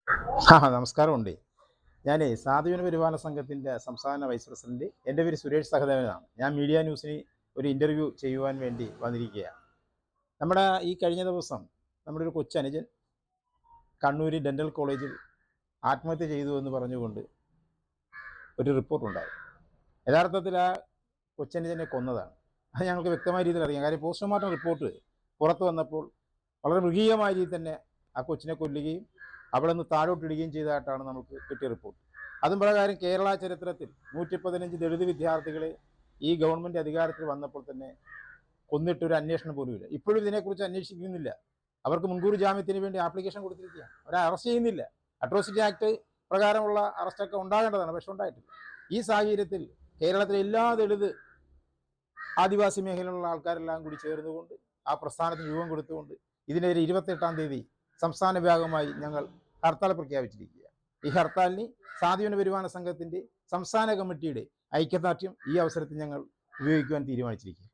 നമസ്കാരമുണ്ട്. ഞാനേ സാധുവിന് പരിപാലന സംഘത്തിൻ്റെ സംസ്ഥാന വൈസ് പ്രസിഡന്റ്. എൻ്റെ പേര് സുരേഷ് സഹദേവനാണ്. ഞാൻ മീഡിയ ന്യൂസിന് ഒരു ഇൻ്റർവ്യൂ ചെയ്യുവാൻ വേണ്ടി വന്നിരിക്കുകയാണ്. നമ്മുടെ ഈ കഴിഞ്ഞ ദിവസം നമ്മുടെ ഒരു കൊച്ചനുജൻ കണ്ണൂർ ഡെൻ്റൽ കോളേജിൽ ആത്മഹത്യ ചെയ്തു എന്ന് പറഞ്ഞുകൊണ്ട് ഒരു റിപ്പോർട്ടുണ്ടായി. യഥാർത്ഥത്തിൽ ആ കൊച്ചനുജനെ കൊന്നതാണ്. അത് ഞങ്ങൾക്ക് വ്യക്തമായ രീതിയിൽ അറിയാം. കാര്യം പോസ്റ്റ്മോർട്ടം റിപ്പോർട്ട് പുറത്തു വന്നപ്പോൾ വളരെ മൃഗീയമായ രീതിയിൽ തന്നെ ആ കൊച്ചിനെ കൊല്ലുകയും അവിടെ നിന്ന് താഴോട്ടിടുകയും ചെയ്തതായിട്ടാണ് നമുക്ക് കിട്ടിയ റിപ്പോർട്ട്. അതും പ്രകാരം കേരള ചരിത്രത്തിൽ 115 ദളിത് വിദ്യാർത്ഥികളെ ഈ ഗവൺമെൻറ് അധികാരത്തിൽ വന്നപ്പോൾ തന്നെ കൊന്നിട്ടൊരു അന്വേഷണം പോലുമില്ല. ഇപ്പോഴും ഇതിനെക്കുറിച്ച് അന്വേഷിക്കുന്നില്ല. അവർക്ക് മുൻകൂർ ജാമ്യത്തിന് വേണ്ടി ആപ്ലിക്കേഷൻ കൊടുത്തിരിക്കുകയാണ്. അവരെ അറസ്റ്റ് ചെയ്യുന്നില്ല. അട്രോസിറ്റി ആക്ട് പ്രകാരമുള്ള അറസ്റ്റൊക്കെ ഉണ്ടാകേണ്ടതാണ്, പക്ഷെ ഉണ്ടായിട്ടില്ല. ഈ സാഹചര്യത്തിൽ കേരളത്തിലെ എല്ലാ ദളിത് ആദിവാസി മേഖലയിലുള്ള ആൾക്കാരെല്ലാം കൂടി ചേർന്നുകൊണ്ട് ആ പ്രസ്ഥാനത്തിന് രൂപം കൊടുത്തുകൊണ്ട് ഇതിനെതിരെ 28-ാം തീയതി സംസ്ഥാന വ്യാപകമായി ഞങ്ങൾ ഹർത്താൽ പ്രഖ്യാപിച്ചിരിക്കുക. ഈ ഹർത്താലിന് സാധുവിന് പരിപാലന സംഘത്തിൻ്റെ സംസ്ഥാന കമ്മിറ്റിയുടെ ഐക്യദാർഢ്യം ഈ അവസരത്തിൽ ഞങ്ങൾ ഉപയോഗിക്കുവാൻ തീരുമാനിച്ചിരിക്കുക.